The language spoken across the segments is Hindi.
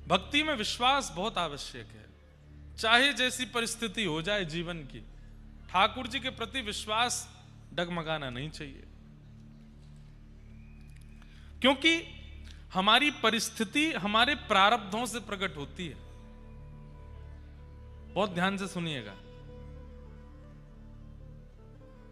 भक्ति में विश्वास बहुत आवश्यक है। चाहे जैसी परिस्थिति हो जाए जीवन की, ठाकुर जी के प्रति विश्वास डगमगाना नहीं चाहिए, क्योंकि हमारी परिस्थिति हमारे प्रारब्धों से प्रकट होती है। बहुत ध्यान से सुनिएगा।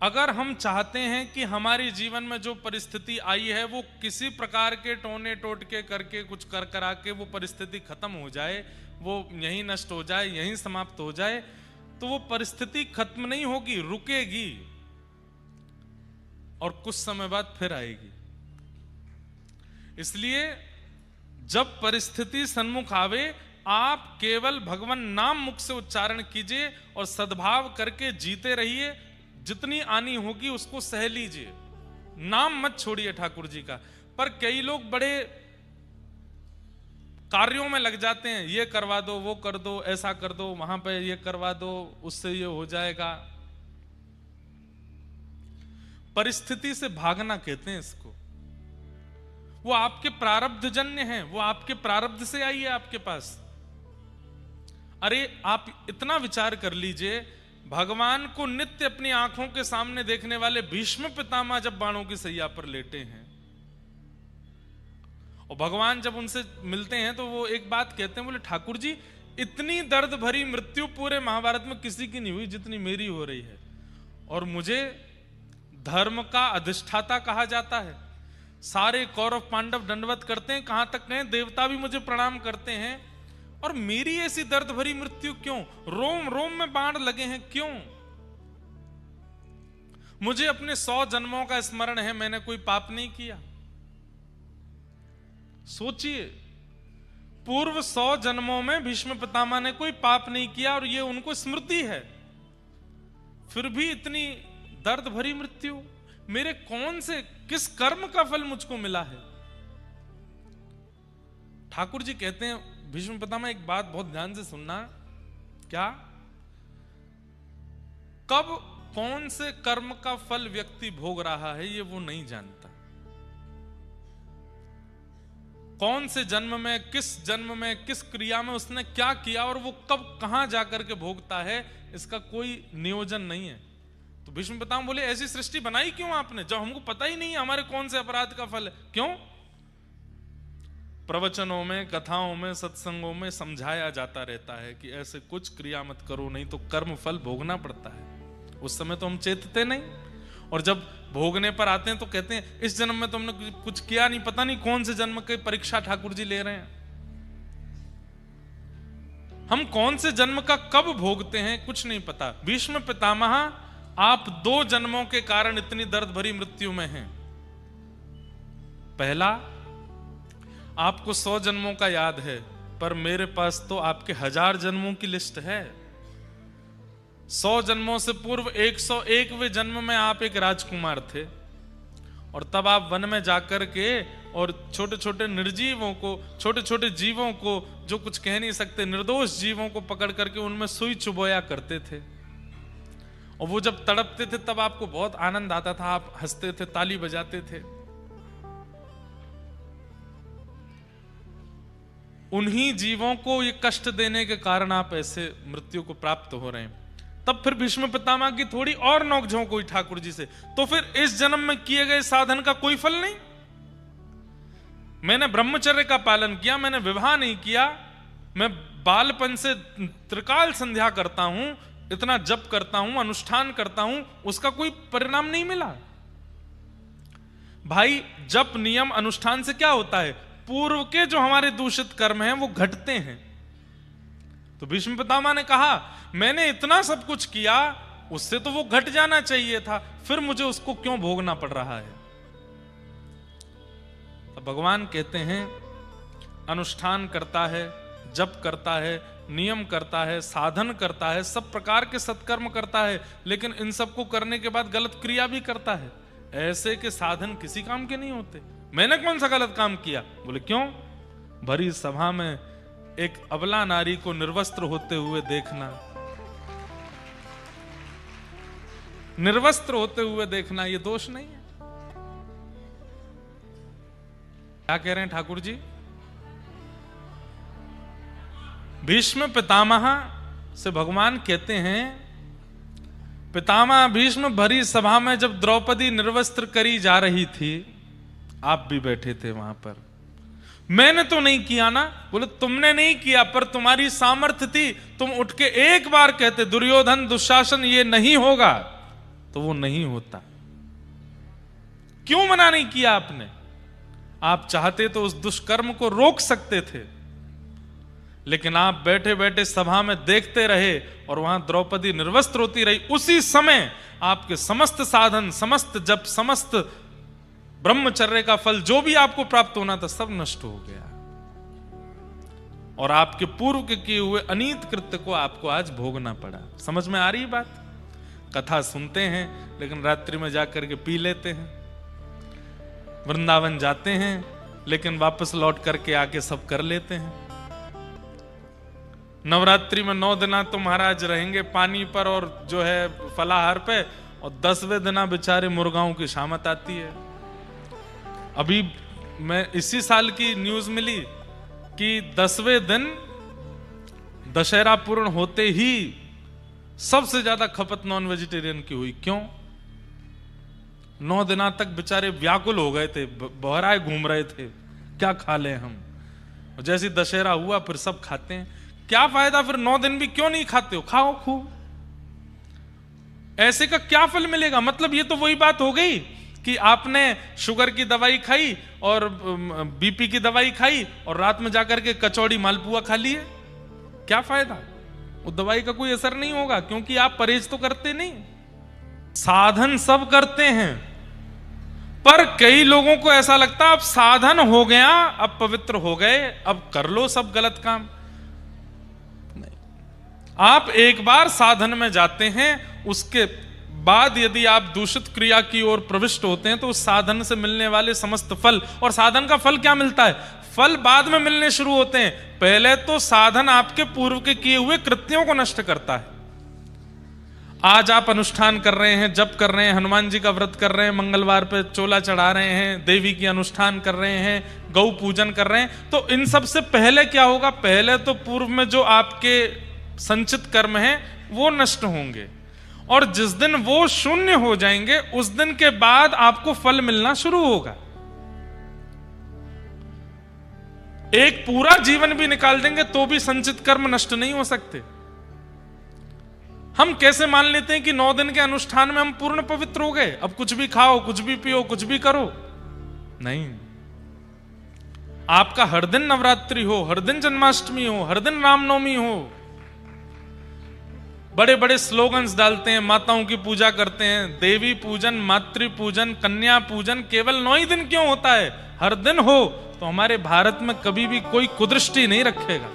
अगर हम चाहते हैं कि हमारे जीवन में जो परिस्थिति आई है वो किसी प्रकार के टोने टोटके करके कुछ कर करा के वो परिस्थिति खत्म हो जाए, वो यहीं नष्ट हो जाए, यहीं समाप्त हो जाए, तो वो परिस्थिति खत्म नहीं होगी, रुकेगी और कुछ समय बाद फिर आएगी। इसलिए जब परिस्थिति सन्मुख आवे, आप केवल भगवान नाम मुख से उच्चारण कीजिए और सद्भाव करके जीते रहिए। जितनी आनी होगी उसको सह लीजिए, नाम मत छोड़िए ठाकुर जी का। पर कई लोग बड़े कार्यों में लग जाते हैं, ये करवा दो, वो कर दो, ऐसा कर दो, वहां पे ये करवा दो, उससे ये हो जाएगा। परिस्थिति से भागना कहते हैं इसको। वो आपके प्रारब्ध जन्य हैं, वो आपके प्रारब्ध से आई है आपके पास। अरे आप इतना विचार कर लीजिए, भगवान को नित्य अपनी आंखों के सामने देखने वाले भीष्म पितामह जब बाणों की सैया पर लेटे हैं और भगवान जब उनसे मिलते हैं तो वो एक बात कहते हैं, बोले ठाकुर जी इतनी दर्द भरी मृत्यु पूरे महाभारत में किसी की नहीं हुई जितनी मेरी हो रही है, और मुझे धर्म का अधिष्ठाता कहा जाता है। सारे कौरव पांडव दंडवत करते हैं, कहां तक कहें देवता भी मुझे प्रणाम करते हैं, और मेरी ऐसी दर्द भरी मृत्यु क्यों? रोम रोम में बाण लगे हैं क्यों? मुझे अपने 100 जन्मों का स्मरण है, मैंने कोई पाप नहीं किया। सोचिए, पूर्व 100 जन्मों में भीष्म पितामह ने कोई पाप नहीं किया और ये उनको स्मृति है, फिर भी इतनी दर्द भरी मृत्यु। मेरे कौन से किस कर्म का फल मुझको मिला है? ठाकुर जी कहते हैं भीष्म पितामह, एक बात बहुत ध्यान से सुनना। क्या? कब कौन से कर्म का फल व्यक्ति भोग रहा है ये वो नहीं जानता। कौन से जन्म में, किस जन्म में, किस क्रिया में उसने क्या किया और वो कब कहां जाकर के भोगता है, इसका कोई नियोजन नहीं है। तो भीष्म पितामह बोले ऐसी सृष्टि बनाई क्यों आपने जब हमको पता ही नहीं है हमारे कौन से अपराध का फल है? क्यों? प्रवचनों में, कथाओं में, सत्संगों में समझाया जाता रहता है कि ऐसे कुछ क्रिया मत करो, नहीं तो कर्म फल भोगना पड़ता है। उस समय तो हम चेतते नहीं, और जब भोगने पर आते हैं तो कहते हैं इस जन्म में तो हमने कुछ किया नहीं, पता नहीं कौन से जन्म की परीक्षा ठाकुर जी ले रहे हैं। हम कौन से जन्म का कब भोगते हैं कुछ नहीं पता। भीष्म पितामह, आप 2 जन्मों के कारण इतनी दर्द भरी मृत्यु में हैं। पहला, आपको 100 जन्मों का याद है, पर मेरे पास तो आपके 1000 जन्मों की लिस्ट है। 100 जन्मों से पूर्व 101वें जन्म में आप एक राजकुमार थे, और तब आप वन में जाकर के और छोटे छोटे निर्जीवों को, छोटे छोटे जीवों को जो कुछ कह नहीं सकते, निर्दोष जीवों को पकड़ करके उनमें सुई चुबोया करते थे, और वो जब तड़पते थे तब आपको बहुत आनंद आता था, आप हंसते थे, ताली बजाते थे। उन्हीं जीवों को ये कष्ट देने के कारण आप ऐसे मृत्यु को प्राप्त हो रहे हैं। तब फिर भीष्म पितामह की थोड़ी और नोकझोंक हुई ठाकुर जी से, तो फिर इस जन्म में किए गए साधन का कोई फल नहीं? मैंने ब्रह्मचर्य का पालन किया, मैंने विवाह नहीं किया, मैं बालपन से त्रिकाल संध्या करता हूं, इतना जप करता हूं, अनुष्ठान करता हूं, उसका कोई परिणाम नहीं मिला। भाई, जप नियम अनुष्ठान से क्या होता है? पूर्व के जो हमारे दूषित कर्म हैं वो घटते हैं। तो भीष्म पितामह ने कहा मैंने इतना सब कुछ किया, उससे तो वो घट जाना चाहिए था, फिर मुझे उसको क्यों भोगना पड़ रहा है? तो भगवान कहते हैं अनुष्ठान करता है, जप करता है, नियम करता है, साधन करता है, सब प्रकार के सत्कर्म करता है, लेकिन इन सबको करने के बाद गलत क्रिया भी करता है। ऐसे के साधन किसी काम के नहीं होते। मैंने कौन सा गलत काम किया? बोले क्यों? भरी सभा में एक अबला नारी को निर्वस्त्र होते हुए देखना, निर्वस्त्र होते हुए देखना, ये दोष नहीं है। क्या कह रहे हैं ठाकुर जी? भीष्म पितामह से भगवान कहते हैं, पितामह भीष्म भरी सभा में जब द्रौपदी निर्वस्त्र करी जा रही थी, आप भी बैठे थे वहां पर, मैंने तो नहीं किया ना। बोले तुमने नहीं किया, पर तुम्हारी सामर्थ्य थी, तुम उठ के एक बार कहते दुर्योधन दुशासन ये नहीं होगा, तो वो नहीं होता। क्यों मना नहीं किया आपने? आप चाहते तो उस दुष्कर्म को रोक सकते थे, लेकिन आप बैठे बैठे सभा में देखते रहे और वहां द्रौपदी निर्वस्त्र होती रही। उसी समय आपके समस्त साधन, समस्त जप, समस्त ब्रह्मचर्य का फल जो भी आपको प्राप्त होना था सब नष्ट हो गया, और आपके पूर्व के किए हुए अनीत कृत्य को आपको आज भोगना पड़ा। समझ में आ रही बात? कथा सुनते हैं लेकिन रात्रि में जाकर के पी लेते हैं, वृंदावन जाते हैं लेकिन वापस लौट करके आके सब कर लेते हैं। नवरात्रि में 9 दिन तो महाराज रहेंगे पानी पर और जो है फलाहार पे, और 10वें दिन बेचारे मुर्गाओं की शामत आती है। अभी मैं इसी साल की न्यूज मिली कि 10वें दिन दशहरा पूर्ण होते ही सबसे ज्यादा खपत नॉन वेजिटेरियन की हुई। क्यों? 9 दिना तक बेचारे व्याकुल हो गए थे, बहराए घूम रहे थे, क्या खा ले हम। जैसे दशहरा हुआ फिर सब खाते हैं। क्या फायदा फिर 9 दिन भी क्यों नहीं खाते हो? खाओ खूब, ऐसे का क्या फल मिलेगा? मतलब ये तो वही बात हो गई कि आपने शुगर की दवाई खाई और बीपी की दवाई खाई और रात में जाकर के कचौड़ी मालपुआ खा लिए, क्या फायदा? वो दवाई का कोई असर नहीं होगा, क्योंकि आप परहेज तो करते नहीं। साधन सब करते हैं, पर कई लोगों को ऐसा लगता है अब साधन हो गया, अब पवित्र हो गए, अब कर लो सब गलत काम। नहीं, आप एक बार साधन में जाते हैं, उसके बाद यदि आप दूषित क्रिया की ओर प्रविष्ट होते हैं तो उस साधन से मिलने वाले समस्त फल, और साधन का फल क्या मिलता है? फल बाद में मिलने शुरू होते हैं। पहले तो साधन आपके पूर्व के किए हुए कृत्यों को नष्ट करता है। आज आप अनुष्ठान कर रहे हैं, जप कर रहे हैं, हनुमान जी का व्रत कर रहे हैं, मंगलवार पे चोला चढ़ा रहे हैं, देवी की अनुष्ठान कर रहे हैं, गौ पूजन कर रहे हैं, तो इन सब से पहले क्या होगा? पहले तो पूर्व में जो आपके संचित कर्म हैं वो नष्ट होंगे, और जिस दिन वो शून्य हो जाएंगे उस दिन के बाद आपको फल मिलना शुरू होगा। एक पूरा जीवन भी निकाल देंगे तो भी संचित कर्म नष्ट नहीं हो सकते। हम कैसे मान लेते हैं कि 9 दिन के अनुष्ठान में हम पूर्ण पवित्र हो गए, अब कुछ भी खाओ, कुछ भी पियो, कुछ भी करो? नहीं, आपका हर दिन नवरात्रि हो, हर दिन जन्माष्टमी हो, हर दिन रामनवमी हो, बड़े बड़े स्लोगन्स डालते हैं, माताओं की पूजा करते हैं, देवी पूजन, मातृ पूजन, कन्या पूजन केवल 9 ही दिन क्यों होता है? हर दिन हो तो हमारे भारत में कभी भी कोई कुदृष्टि नहीं रखेगा।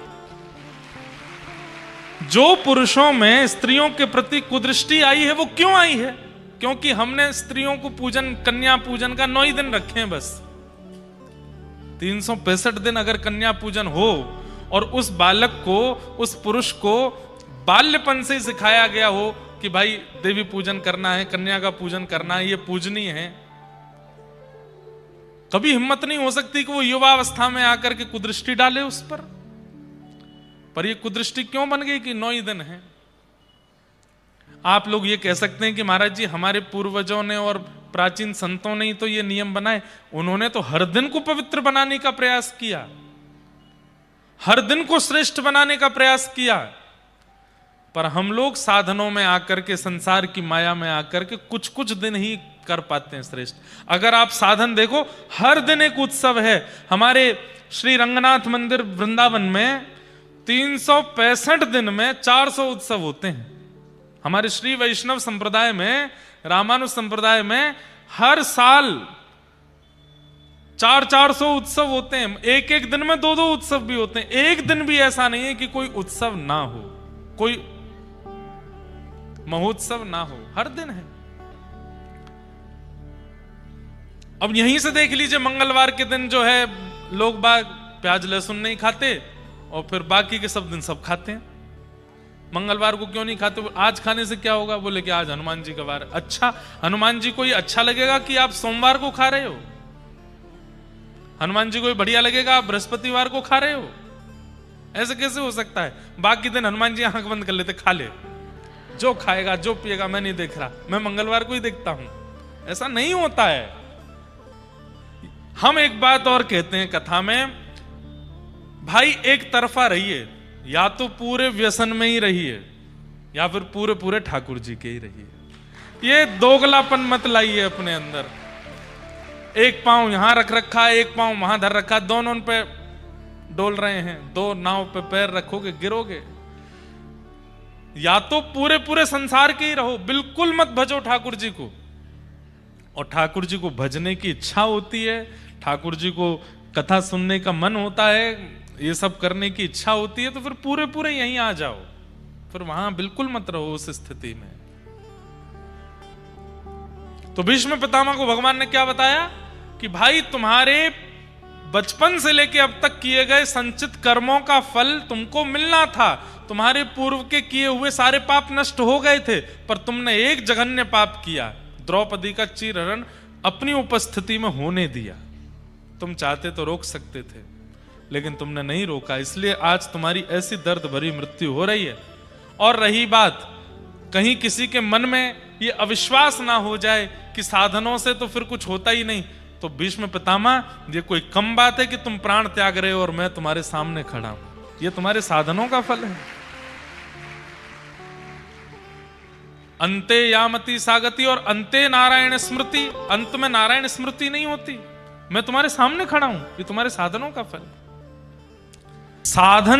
जो पुरुषों में स्त्रियों के प्रति कुदृष्टि आई है वो क्यों आई है? क्योंकि हमने स्त्रियों को पूजन, कन्या पूजन का 9 ही दिन रखे हैं बस। 365 दिन अगर कन्या पूजन हो और उस बालक को, उस पुरुष को बाल्यपन से सिखाया गया हो कि भाई देवी पूजन करना है, कन्या का पूजन करना है, ये पूजनीय है, कभी हिम्मत नहीं हो सकती कि वो युवावस्था में आकर के कुदृष्टि डाले उस पर ये कुदृष्टि क्यों बन गई कि 9 ही दिन है? आप लोग ये कह सकते हैं कि महाराज जी हमारे पूर्वजों ने और प्राचीन संतों ने ही तो ये नियम बनाए, उन्होंने तो हर दिन को पवित्र बनाने का प्रयास किया, हर दिन को श्रेष्ठ बनाने का प्रयास किया, पर हम लोग साधनों में आकर के, संसार की माया में आकर के कुछ कुछ दिन ही कर पाते हैं श्रेष्ठ। अगर आप साधन देखो, हर दिन एक उत्सव है। हमारे श्री रंगनाथ मंदिर वृंदावन में 365 दिन में 400 उत्सव होते हैं। हमारे श्री वैष्णव संप्रदाय में, रामानुज संप्रदाय में हर साल 400 उत्सव होते हैं। एक एक दिन में 2 उत्सव भी होते हैं। एक दिन भी ऐसा नहीं है कि कोई उत्सव ना हो, कोई महोत्सव ना हो, हर दिन है। अब यहीं से देख लीजिए, मंगलवार के दिन जो है लोग बाग प्याज लहसुन नहीं खाते और फिर बाकी के सब दिन सब खाते हैं। मंगलवार को क्यों नहीं खाते? आज खाने से क्या होगा? बोले कि आज हनुमान जी का वार। अच्छा, हनुमान जी को ये अच्छा लगेगा कि आप सोमवार को खा रहे हो? हनुमान जी को ये बढ़िया लगेगा आप बृहस्पतिवार को खा रहे हो? ऐसे कैसे हो सकता है? बाकी दिन हनुमान जी आंख बंद कर लेते, खा ले, जो खाएगा जो पिएगा मैं नहीं देख रहा, मैं मंगलवार को ही देखता हूं। ऐसा नहीं होता है। हम एक बात और कहते हैं कथा में, भाई एक तरफा रहिए, या तो पूरे व्यसन में ही रहिए या फिर पूरे पूरे ठाकुर जी के ही रहिए। ये दोगलापन मत लाइए अपने अंदर। एक पांव यहां रख रखा है, एक पांव वहां धर रखा, दोनों पे डोल रहे हैं, दो नाव पे पैर रखोगे गिरोगे। या तो पूरे पूरे संसार के ही रहो, बिल्कुल मत भजो ठाकुर जी को। और ठाकुर जी को भजने की इच्छा होती है, ठाकुर जी को कथा सुनने का मन होता है, ये सब करने की इच्छा होती है, तो फिर पूरे पूरे यहीं आ जाओ, फिर वहां बिल्कुल मत रहो उस स्थिति में। तो भीष्म पितामह को भगवान ने क्या बताया कि भाई तुम्हारे बचपन से लेके अब तक किए गए संचित कर्मों का फल तुमको मिलना था। तुम्हारे पूर्व के किए हुए सारे पाप नष्ट हो गए थे, पर तुमने एक जघन्य पाप किया, द्रौपदी का चीरहरण अपनी उपस्थिति में होने दिया। तुम चाहते तो रोक सकते थे, लेकिन तुमने नहीं रोका, इसलिए आज तुम्हारी ऐसी दर्द भरी मृत्यु हो रही है। और रही बात, कहीं किसी के मन में ये अविश्वास ना हो जाए कि साधनों से तो फिर कुछ होता ही नहीं, तो भीष्म पितामह ये कोई कम बात है कि तुम प्राण त्याग रहे हो और मैं तुम्हारे सामने खड़ा हूं? ये तुम्हारे साधनों का फल है। अंते यामति सागति, और अंते नारायण स्मृति, अंत में नारायण स्मृति नहीं होती। मैं तुम्हारे सामने खड़ा हूं, ये तुम्हारे साधनों का फल। साधन